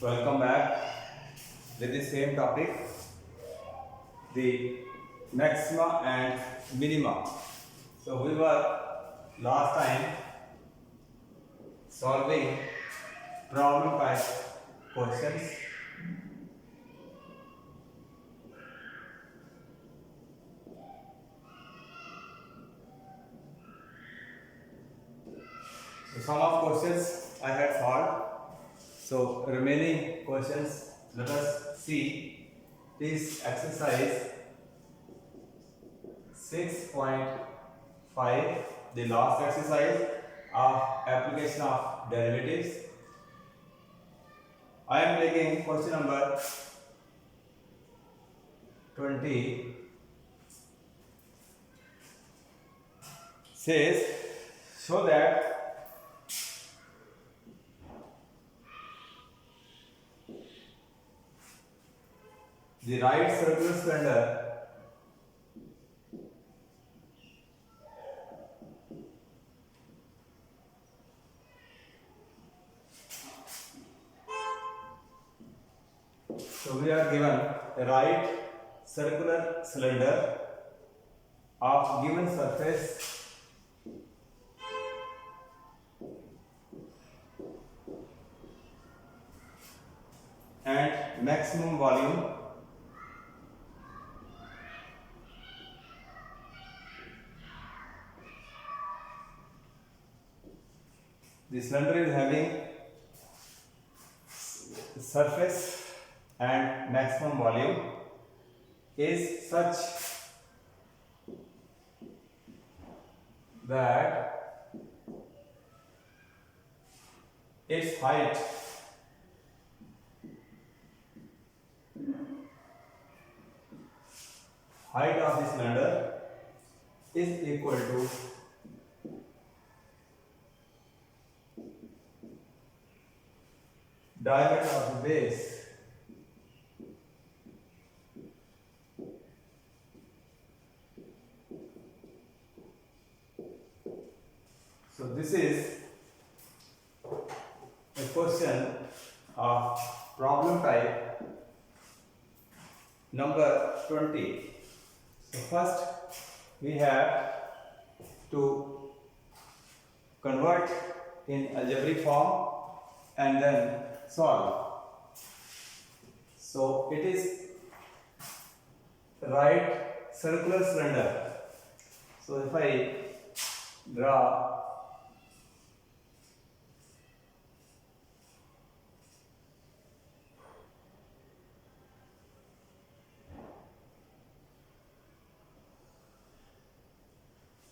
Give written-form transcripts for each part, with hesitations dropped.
Welcome back with the same topic, the maxima and minima. So we were last time solving problem type questions. So some of questions I had solved. So remaining questions, let us see. This exercise 6.5, the last exercise of application of derivatives. I am taking question number 20. Says, show that the right circular cylinder so we are given a right circular cylinder of given surface and maximum volume the cylinder is having surface and maximum volume is such that its height of the cylinder is equal to diameter of the base so this is a question of problem type number 20. So first we have to convert in algebraic form and then solve. So it is right circular cylinder. So if I draw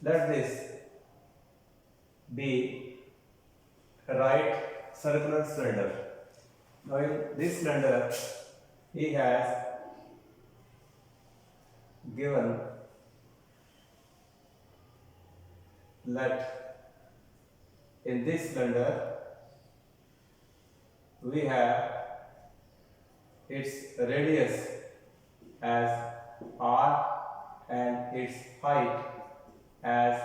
let this be a right circular cylinder. Now in this cylinder he has given let in this cylinder we have its radius as r and its height as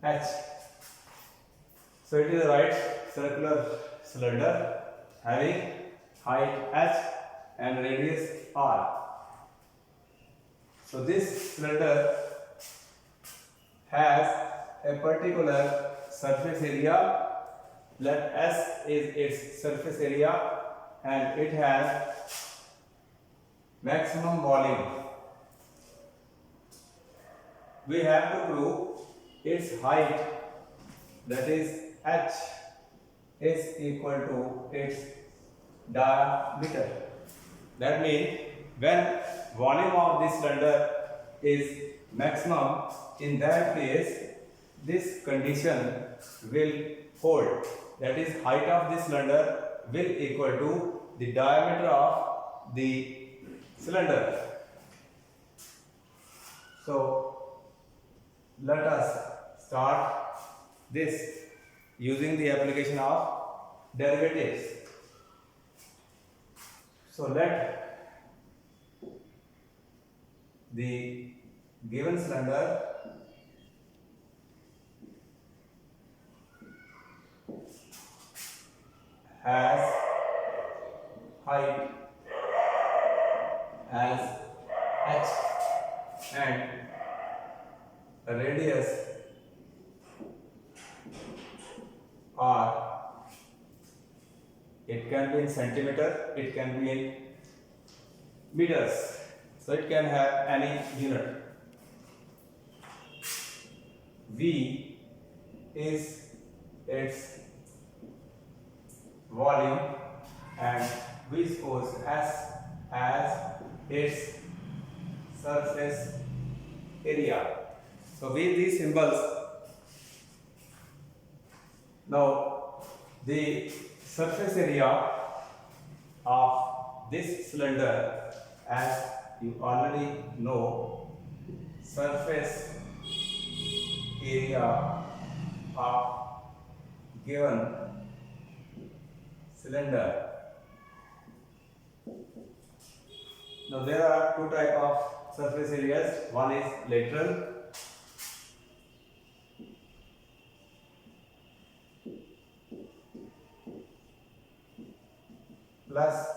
h. So it is a right circular cylinder having height h and radius r. So this cylinder has a particular surface area. Let S is its surface area and it has maximum volume. We have to prove its height, that is h, is equal to its diameter. That means when volume of this cylinder is maximum, in that case this condition will hold. That is, height of this cylinder will equal to the diameter of the cylinder. So let us start this using the application of derivatives. So let the given cylinder has height as h and the radius r. It can be in centimeter, it can be in meters, so it can have any unit. V is its volume and we suppose S as its surface area. So with these symbols, now the surface area of this cylinder, as you already know, surface area of given cylinder. Now there are two types of surface areas. One is lateral plus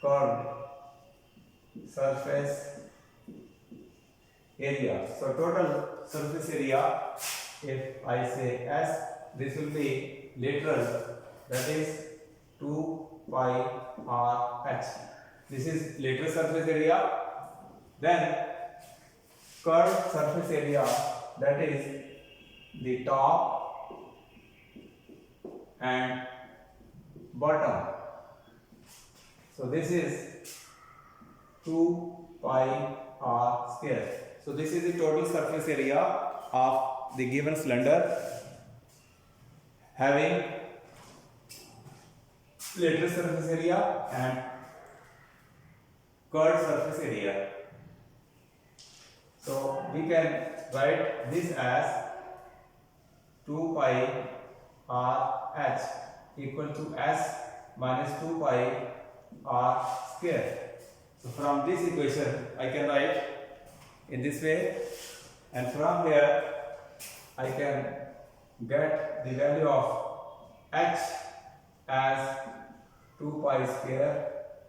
curved surface area. So total surface area, if I say S, this will be lateral, that is 2 pi r h. This is lateral surface area. Then curved surface area, that is the top and bottom. So this is 2 pi r square. So this is the total surface area of the given cylinder having lateral surface area and curved surface area. So we can write this as 2 pi r h equal to S minus 2 pi r square. So from this equation I can write in this way, and from here I can get the value of h as 2 pi square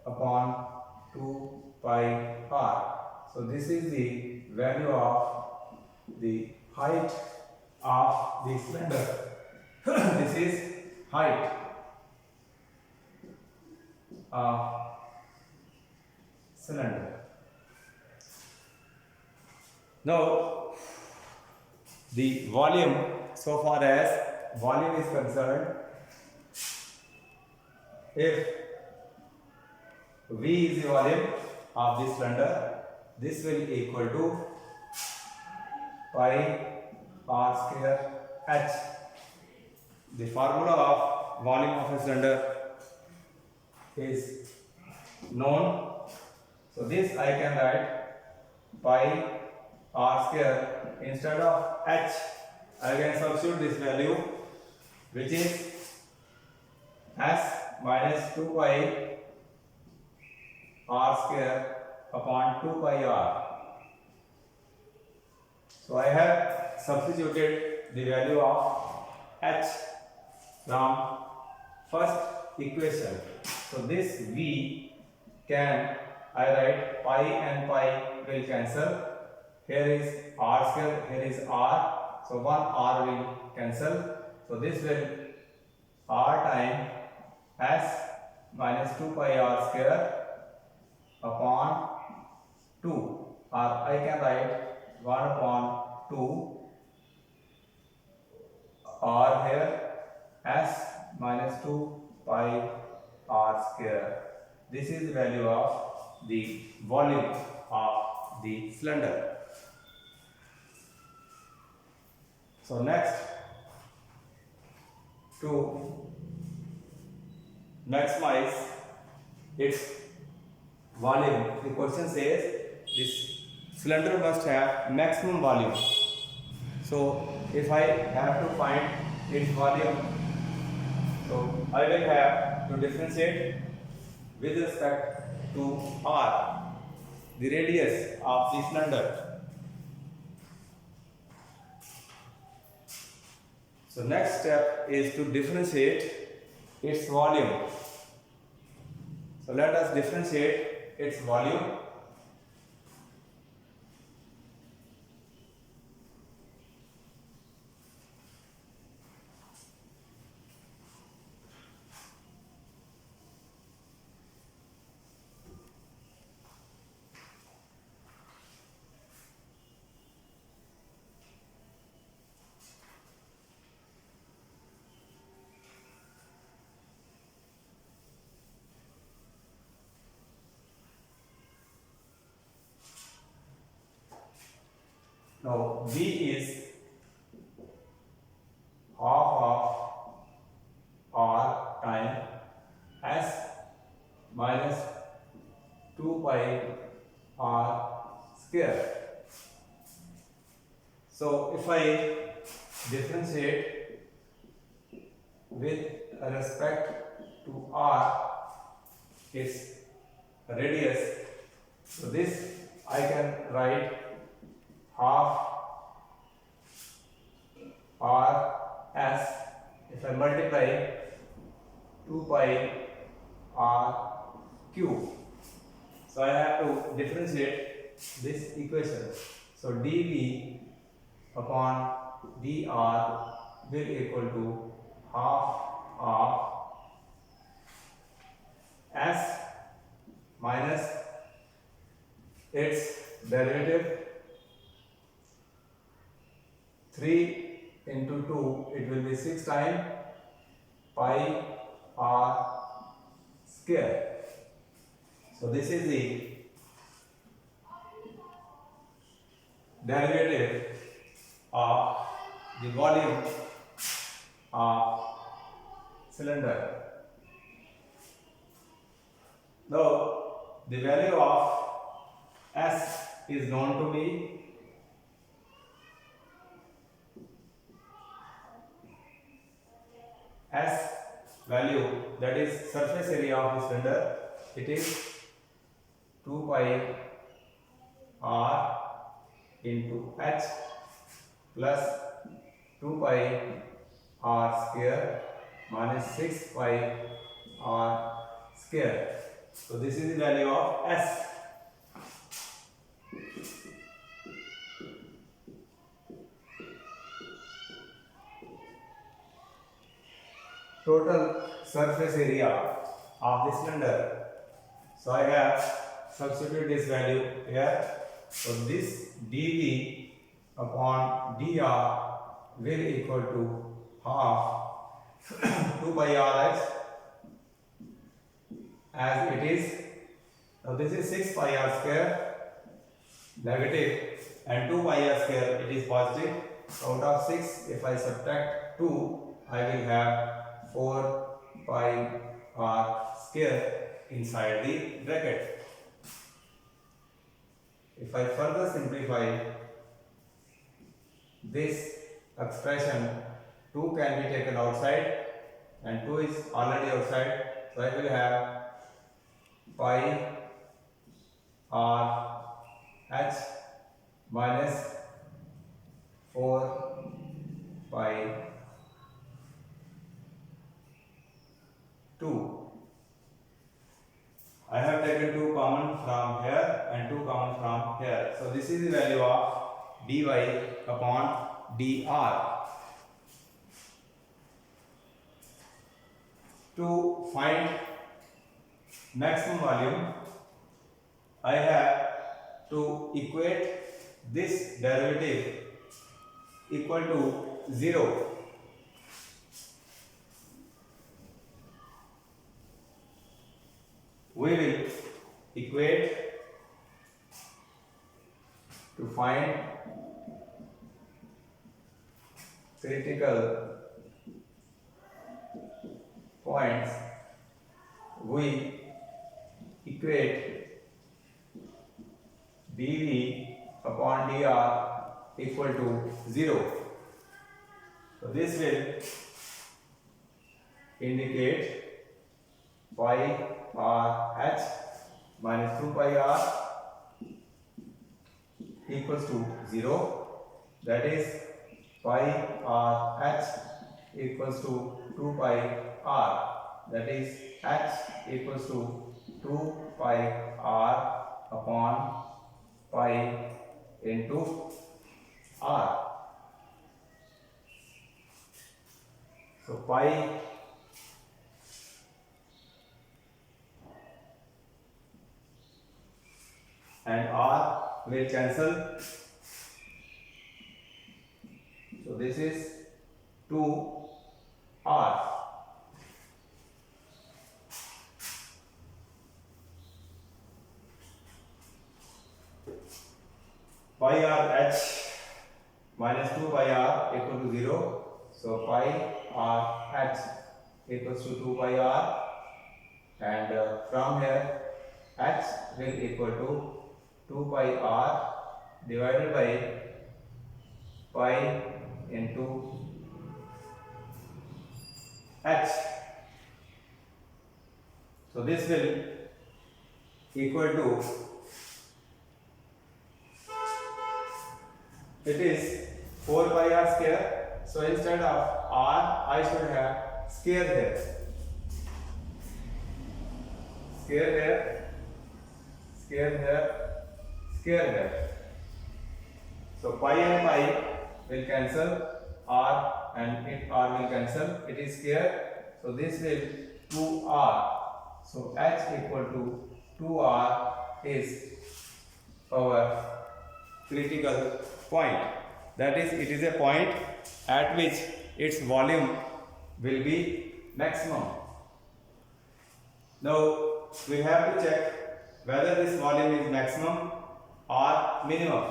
upon 2 pi r. So this is the value of the height of the cylinder. This is height of cylinder. Now the volume, so far as volume is concerned, if V is the volume of this cylinder, this will equal to pi r square h. The formula of volume of a cylinder is known. So this I can write pi r square. Instead of h, I can substitute this value, which is s minus 2 pi r square upon 2 pi r. So I have substituted the value of h from first equation. So this V can I write pi and pi will cancel. Here is r square, here is r. So one r will cancel. So this will r time s minus 2 pi r square upon 2, or I can write 1 upon 2 r here s minus 2 pi r square. This is the value of the volume of the cylinder. So next, to maximize its volume, the question says this cylinder must have maximum volume. So if I have to find its volume, so I will have to differentiate with respect to r, the radius of the cylinder. So next step is to differentiate its volume. So So let us differentiate its volume. Now V is half of R time S minus 2 pi R square. So if I differentiate with respect to R, its radius, so this I can write half R S. If I multiply 2 pi R cube, so I have to differentiate this equation. So dV upon dr will equal to half of S minus its derivative 3 into 2, it will be 6 times pi r square. So this is the derivative of the volume of cylinder. Now the value of S is known to me. S value, that is surface area of the cylinder, it is 2 pi r into h plus 2 pi r square minus 6 pi r square. So this is the value of S. Total surface area of the cylinder. So I have substituted this value here. So this dV upon dr will equal to half 2 pi rx, as it is. Now this is 6 pi r square negative and 2 pi r square, it is positive. Out of 6, if I subtract 2, I will have 4 pi r square inside the bracket. If I further simplify this expression, 2 can be taken outside and 2 is already outside. So I will have pi r h minus 4 pi 2. I have taken 2 common from here and 2 common from here. So this is the value of dy upon dr. To find maximum volume, I have to equate this derivative equal to 0. We will equate to find critical points. We equate dV upon dr equal to 0. So this will indicate pi r h minus 2 pi r equals to 0. That is pi r h equals to 2 pi r. that is h equals to 2 pi r upon pi into r. So pi and r will cancel. So this is 2r. Pi r h minus 2 pi r equal to 0. So pi r h equals to 2 pi r, and from here h will equal to 2 pi r divided by pi into h. So this will equal to, it is 4 pi r square. So instead of r I should have square here. Square here, square here, square here. So pi and pi will cancel, r and r will cancel. It is square. So this will 2r. So h equal to 2r is our critical point. That is, it is a point at which its volume will be maximum. Now we have to check whether this volume is maximum or minimum.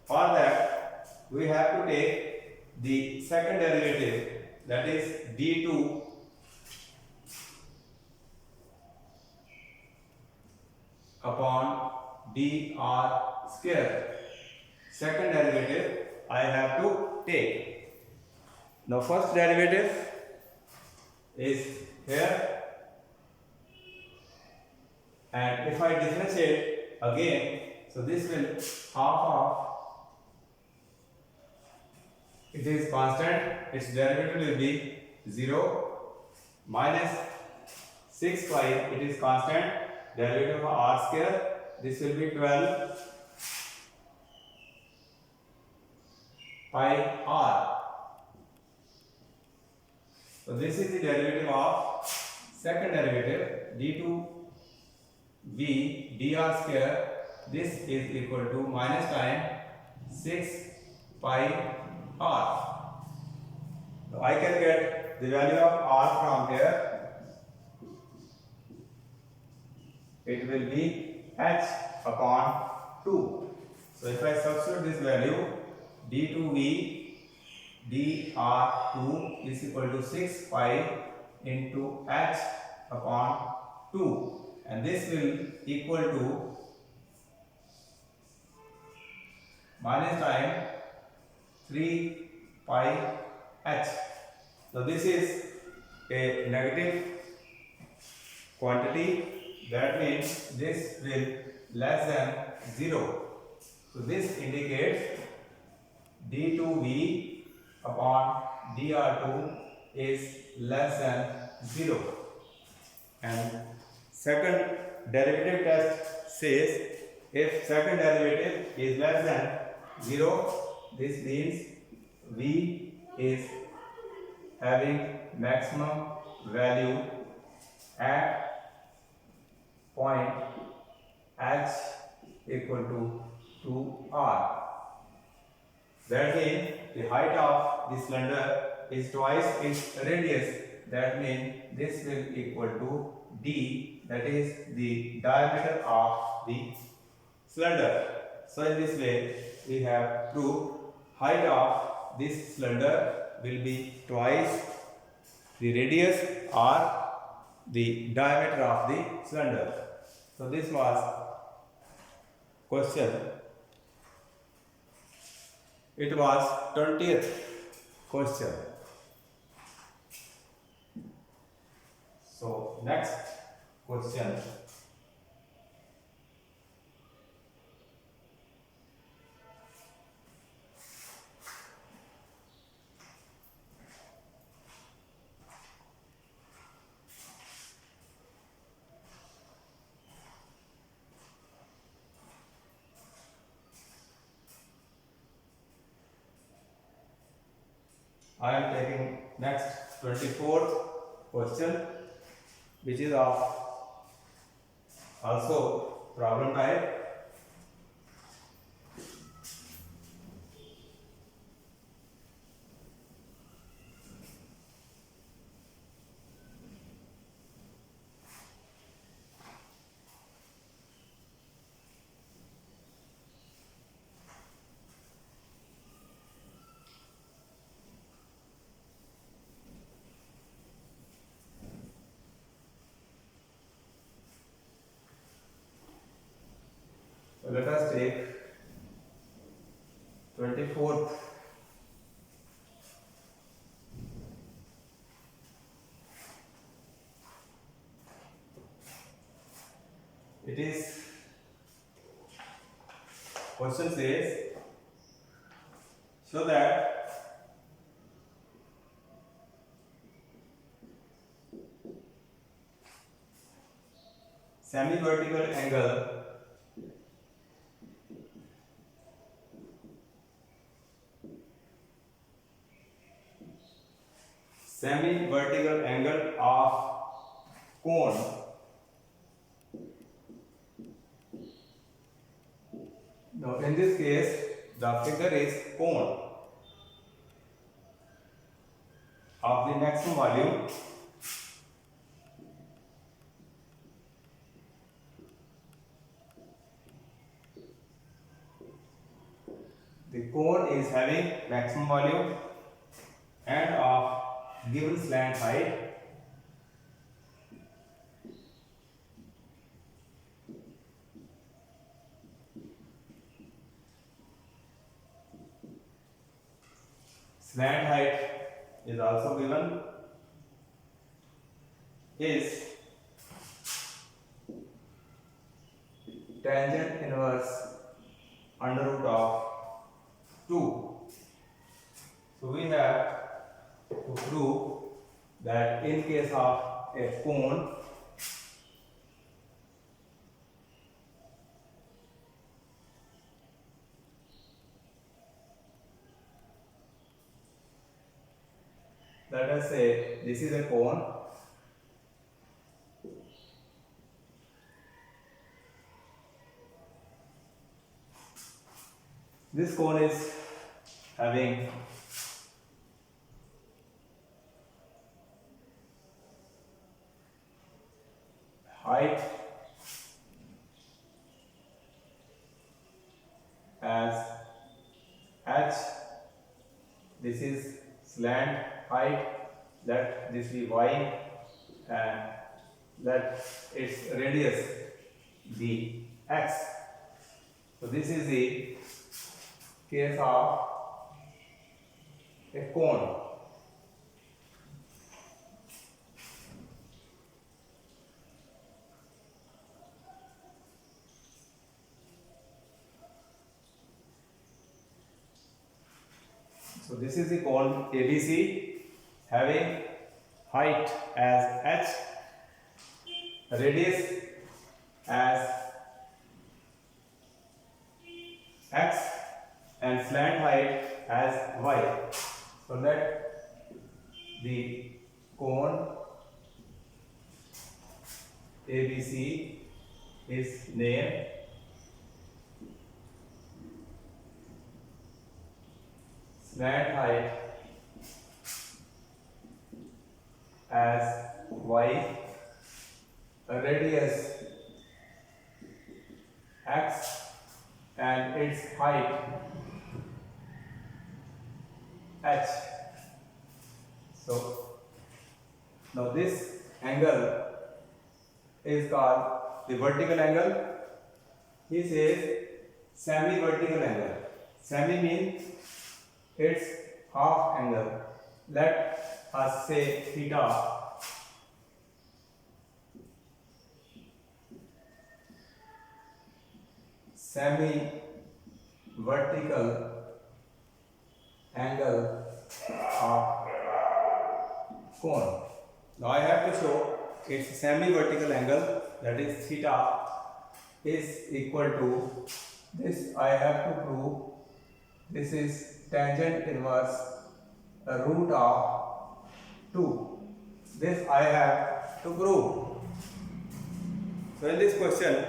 For that we have to take the second derivative, that is d2 upon dr square. Second derivative I have to take. Now first derivative is here, and if I differentiate again, so this will half of, it is constant, its derivative will be 0, minus 6 pi, it is constant, derivative of r square, this will be 12 pi r. So this is the derivative of second derivative, d2v dr square. This is equal to minus time 6 pi r. So I can get the value of r from here. It will be h upon 2. So if I substitute this value, d2v dr2 is equal to 6 pi into h upon 2, and this will equal to minus time 3 pi h. So this is a negative quantity, that means this will less than 0. So this indicates d2v upon dr2 is less than 0. And second derivative test says if second derivative is less than 0, this means v is having maximum value at point h equal to 2r. That means the height of the cylinder is twice its radius. That means this will equal to d, that is the diameter of the cylinder. So in this way we have proved height of this cylinder will be twice the radius or the diameter of the cylinder. So this was question. It was 20th question. So next question. I am taking next 24th question, which is of also problem type. So let us take 24th. It is, question says, show that semi-vertical angle of cone now in this case the figure is cone of the maximum volume the cone is having maximum volume and of given slant height slant height is also given is tangent inverse under root of 2. So we have to prove that in case of a cone let us say this is a cone this cone is having height as h, this is slant height, let this be y and let its radius be x. So this is the case of a cone. So this is the cone ABC having height as h, radius as x and slant height as y. So let the cone ABC is named slant height as y, radius x and its height h. So now this angle is called the vertical angle. He says semi-vertical angle. Semi means its half angle. Let us say theta. Semi-vertical angle of cone. Now I have to show its semi-vertical angle, that is theta, is equal to this. I have to prove this is tangent inverse root of 2. This I have to prove. So in this question,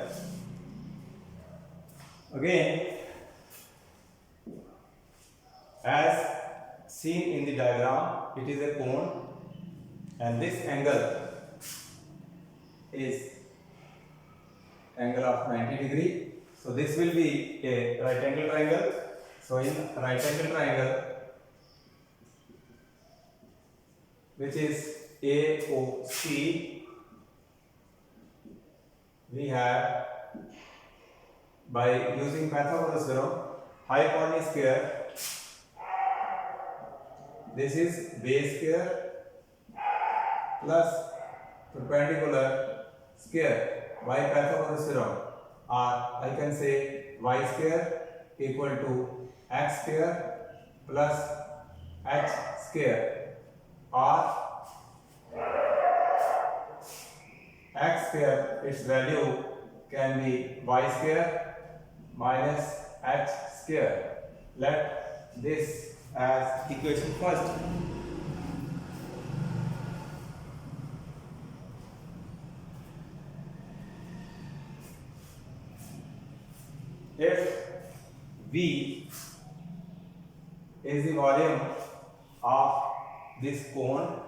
again, as seen in the diagram, it is a cone and this angle is angle of 90 degree. So this will be a right angle triangle. So in right angle triangle, which is AOC, we have, by using Pythagoras theorem, hypotenuse square, this is base square plus perpendicular square by Pythagoras theorem, or I can say y square equal to x square plus h square, or x square, its value can be y square minus h square. Let this as equation first. If V is the volume of this cone,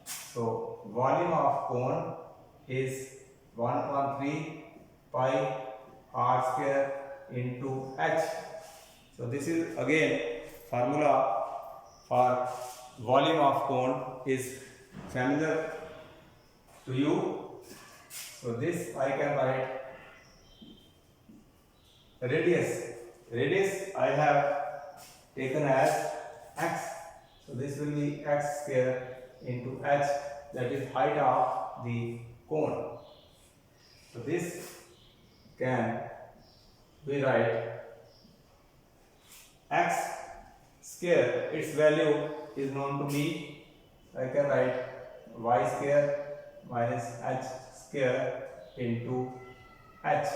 so volume of cone is 1.3 pi r square into h. So this is again formula for volume of cone is familiar to you. So this I can write radius I have taken as x, so this will be x square into h, that is height of the cone. So this can be write x square, its value is known to me, I can write y square minus h square into h.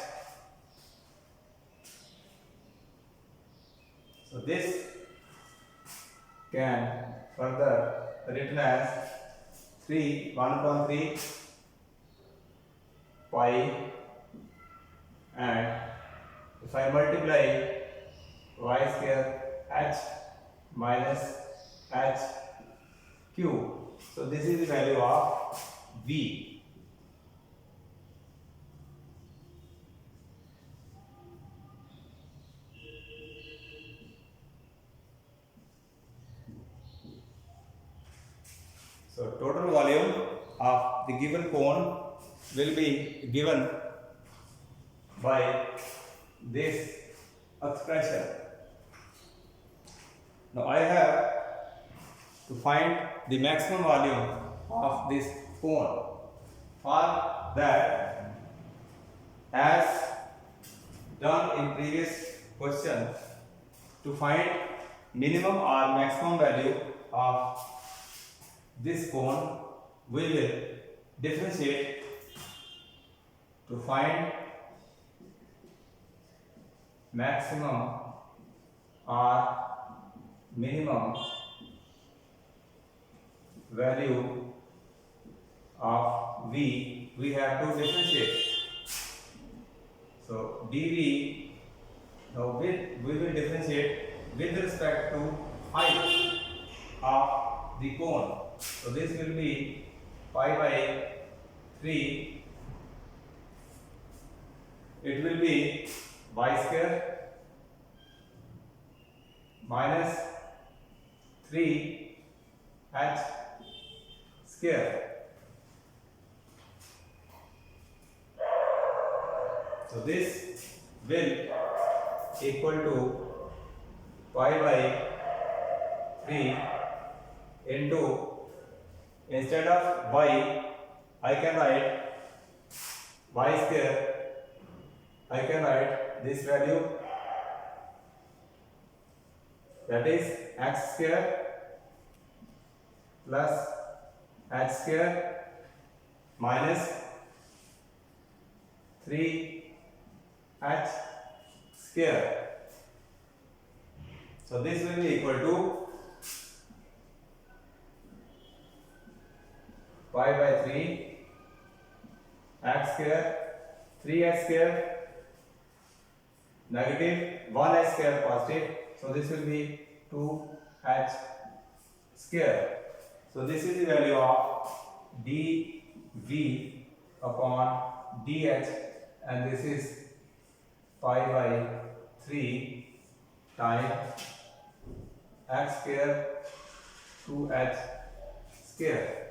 So this can further written as 1.3 pi, and if I multiply y square h minus h cube, so this is the value of V. So total volume of the given cone will be given by this expression. Now I have to find the maximum volume of this cone. For that, as done in previous question, to find minimum or maximum value of this cone, we will differentiate to find maximum or minimum value of V, we have to differentiate. So dV, now we will differentiate with respect to height of the cone. So this will be pi by 3. It will be y square minus 3 h square. So this will equal to pi by 3 into, instead of y, I can write y square, I can write this value, that is x square plus h square minus 3h square. So this will be equal to pi by 3 x square 3h square negative 1h square positive, so this will be 2h square. So this is the value of dv upon dh, and this is pi by 3 times x square 2h square.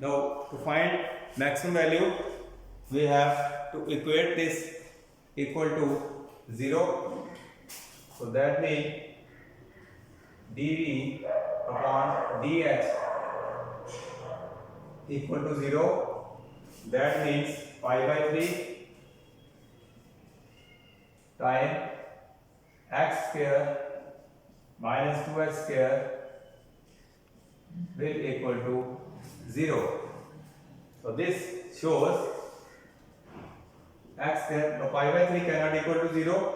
Now to find maximum value, we have to equate this equal to 0. So that means dv upon dh equal to 0. That means pi by 3 times x square minus 2h square will equal to 0. So this shows x square, no, pi by 3 cannot equal to 0,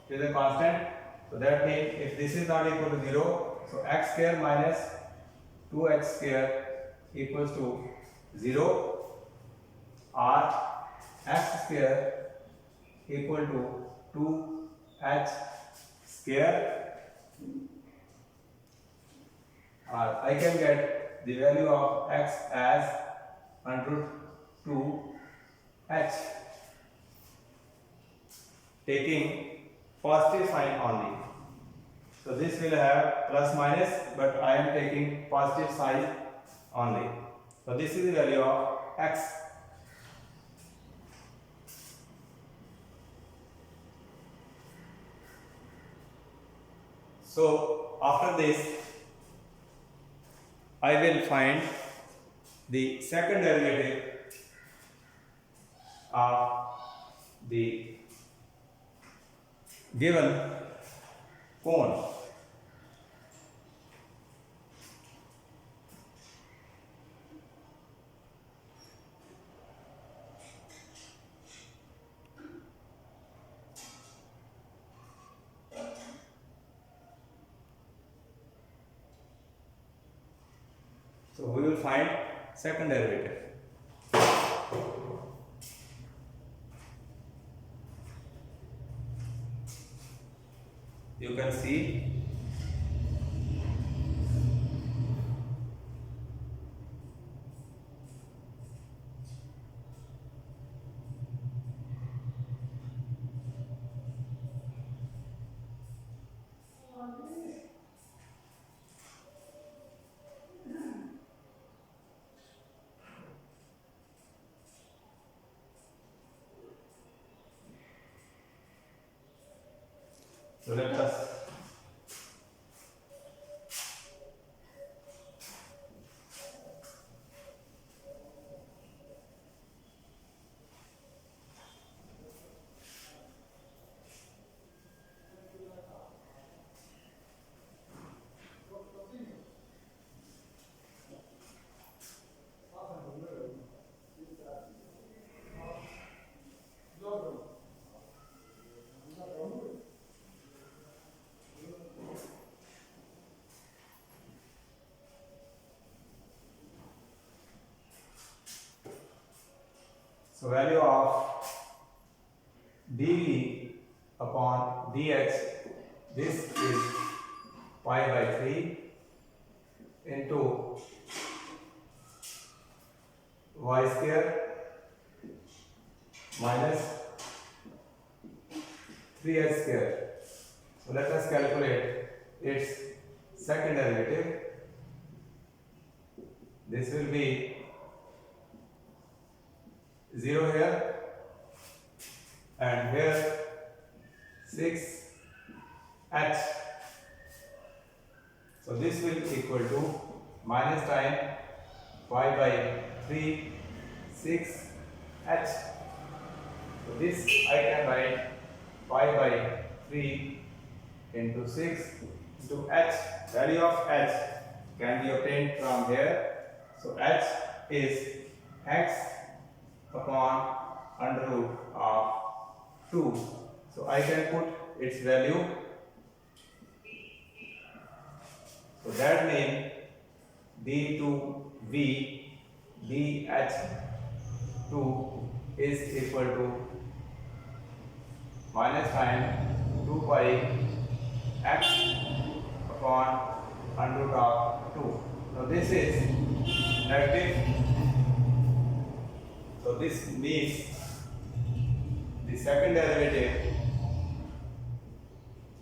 it is a constant. So that means if this is not equal to 0, so x square minus 2h square equals to 0, or x square equal to 2h square, or I can get the value of x as under root 2h, taking positive sign only. So this will have plus minus, but I am taking positive sign only. So this is the value of x. So after this, I will find the second derivative of the given cone. So we will find second derivative. You can see so let us so value of dv upon dh, this is pi by 3 into y square minus 3h square. So let us calculate its second derivative. This will be 0 here, and here 6h. So this will equal to minus time pi by 3 6h. So this I can write pi by 3 into 6 into h. Value of h can be obtained from here. So h is x upon under root of 2. So I can put its value that means d to v dh2 is equal to minus sign 2 pi x upon under root of 2. So this is negative. So this means the second derivative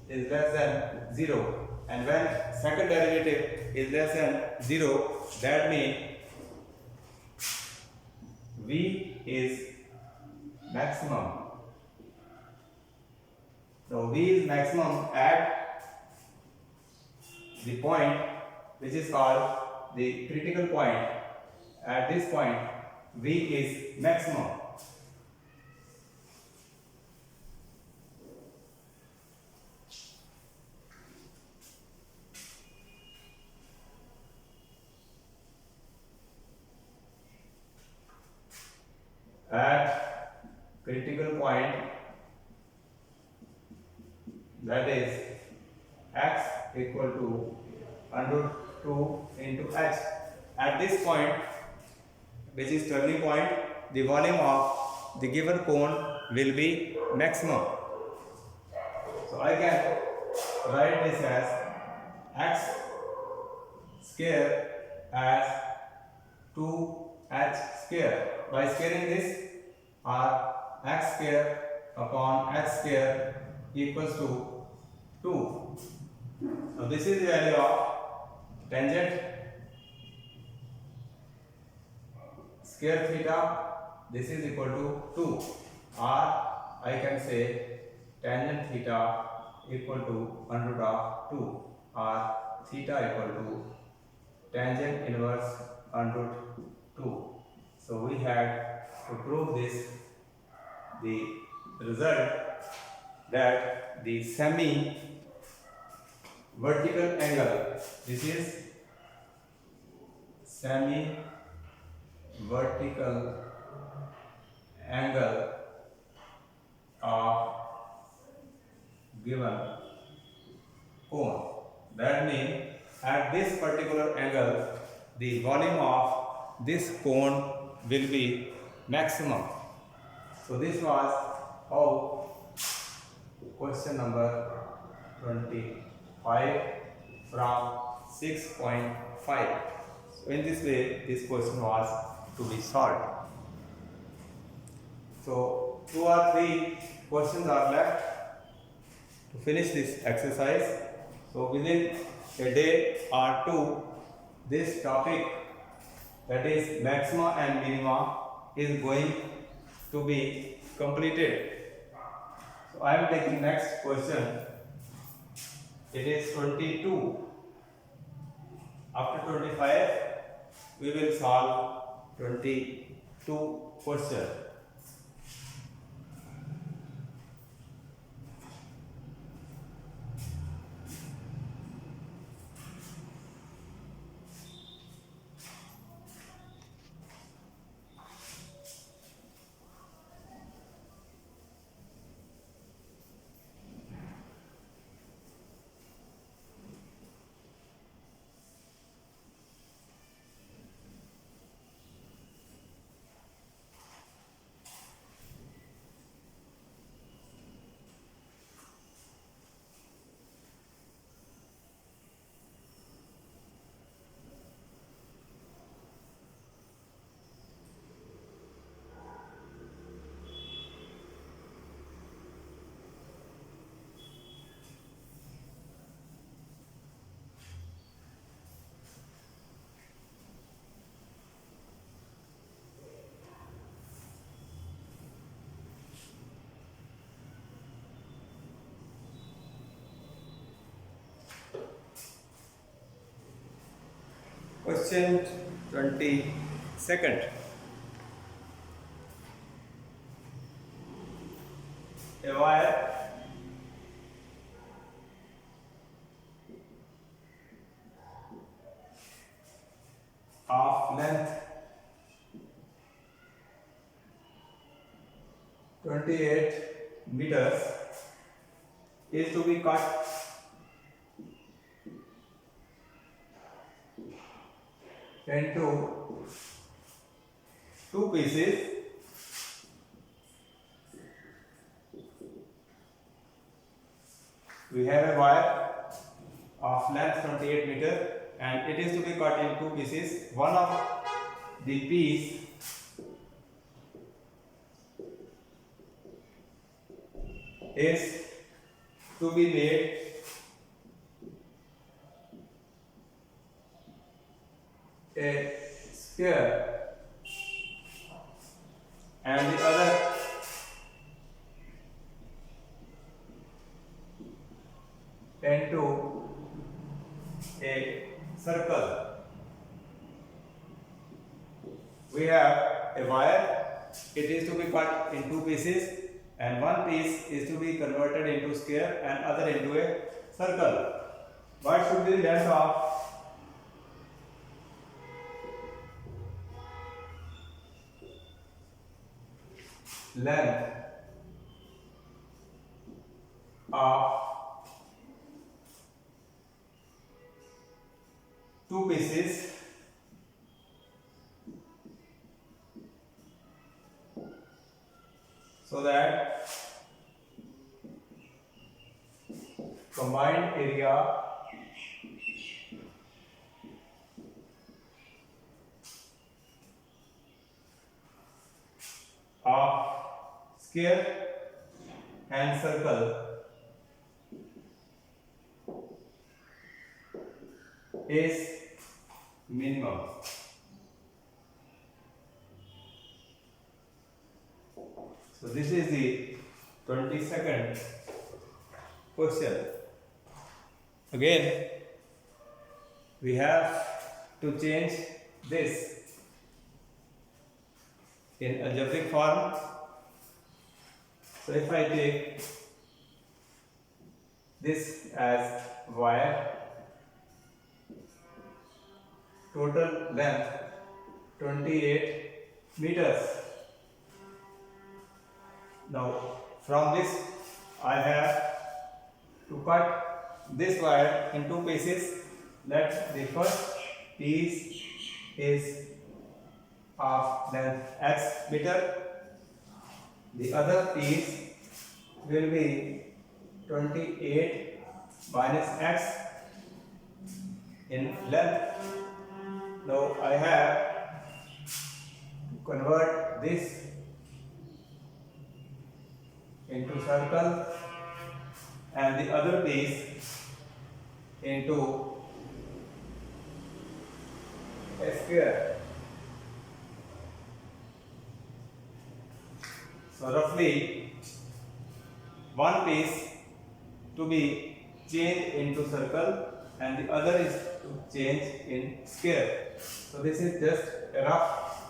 is less than 0, and when second derivative is less than 0, that means v is maximum. So v is maximum at the point which is called the critical point. At this point v is maximum. At critical point, that is x equal to under 2 into h. At this point, which is turning point, the volume of the given cone will be maximum. So I can write this as x square as 2h square. By squaring this, or x square upon h square equals to 2. So this is the value of tangent square theta. This is equal to 2, or I can say tangent theta equal to under root of 2, or theta equal to tangent inverse under root 2. So we had to prove this, the result that the semi vertical angle, this is semi vertical angle of given cone. That means at this particular angle the volume of this cone will be maximum. So this was how question number 25 from 6.5. So in this way this question was to be solved. So 2 or 3 questions are left to finish this exercise. So within a day or two, this topic, that is maxima and minima, is going to be completed. So I am taking next question. It is 22. After 25 we will solve 22 questions. Question 22nd. A wire of length 28 meters is to be cut into two pieces. We have a wire of length 28 meter and it is to be cut in two pieces. One of the piece is to be made a square and the other into a circle. We have a wire, it is to be cut in two pieces and one piece is to be converted into square and other into a circle. What should be the length of two pieces so that combined area of square and circle is minimum. So this is the 22nd question. Again, we have to change this in algebraic form. So if I take this as wire, total length 28 meters. Now from this I have to cut this wire in two pieces. Let the first piece is of length x meter. The other piece will be 28 minus x in length. Now I have to convert this into circle and the other piece into a square. So roughly one piece to be changed into circle and the other is to change in square. So this is just a rough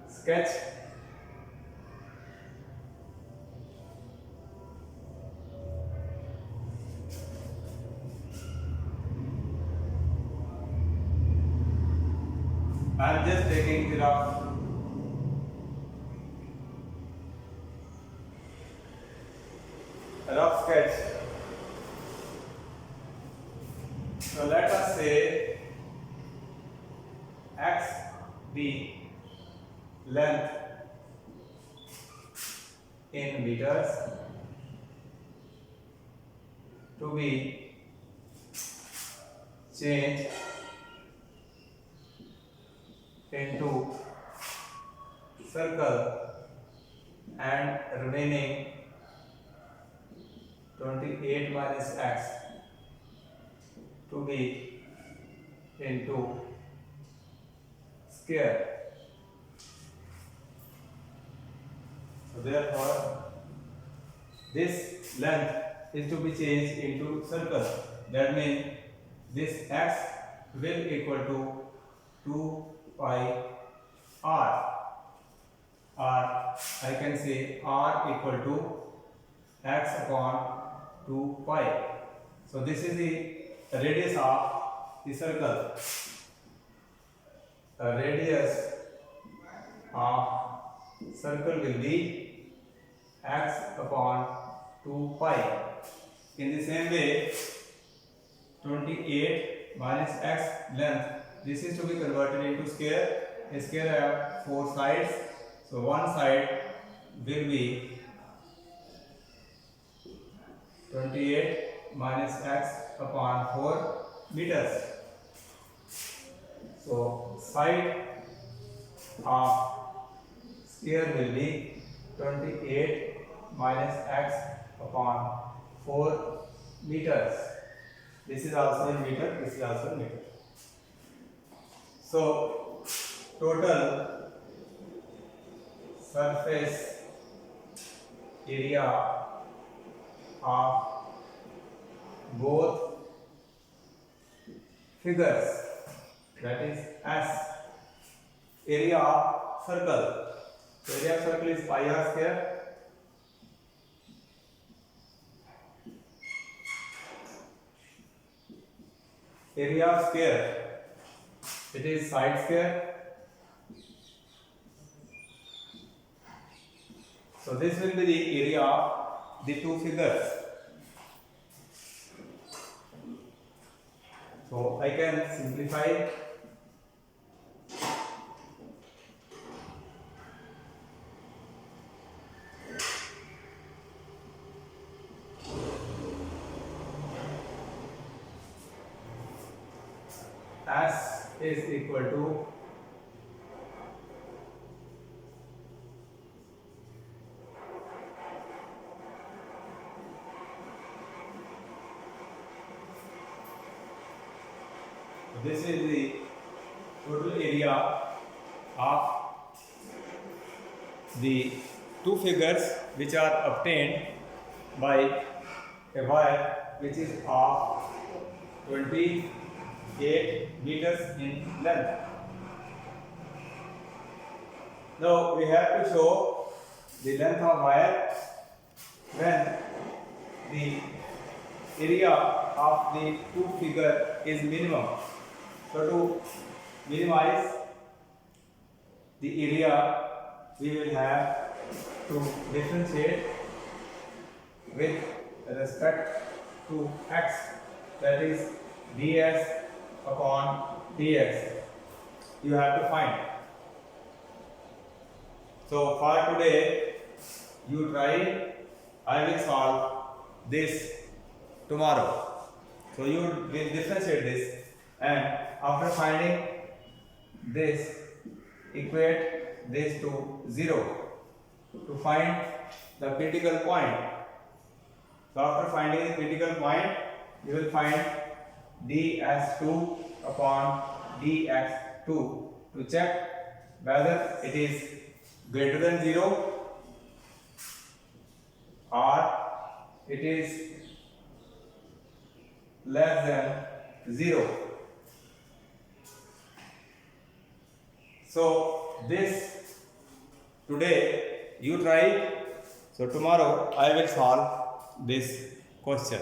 sketch. I am just taking the rough sketch. So let us say x be length in meters to be changed into circle and remaining 28 minus x to be into square. So therefore this length is to be changed into circle. That means this x will equal to 2 pi r, or I can say r equal to x upon 2 pi. So this is the radius of the circle. The radius of circle will be x upon 2 pi. In the same way, 28 minus x length. This is to be converted into square. A square have 4 sides, so one side will be 28 minus x upon 4 meters. So side of square will be 28 minus x upon 4 meters. This is also in meter, this is also in meter. So total surface area of both figures, that is S, area of circle. So area of circle is pi r square. Area of square, it is side square. So this will be the area of the two figures. So I can simplify. S is equal to this is the total area of the two figures which are obtained by a wire which is of 28 meters in length. Now we have to show the length of wire when the area of the two figure is minimum. So to minimize the area, we will have to differentiate with respect to x, that is ds upon dx. You have to find. So for today, you try. I will solve this tomorrow. So you will differentiate this, and after finding this, equate this to 0 to find the critical point. So after finding the critical point, you will find ds2 upon dx2 to check whether it is greater than 0 or it is less than 0. So this today you try. So tomorrow I will solve this question.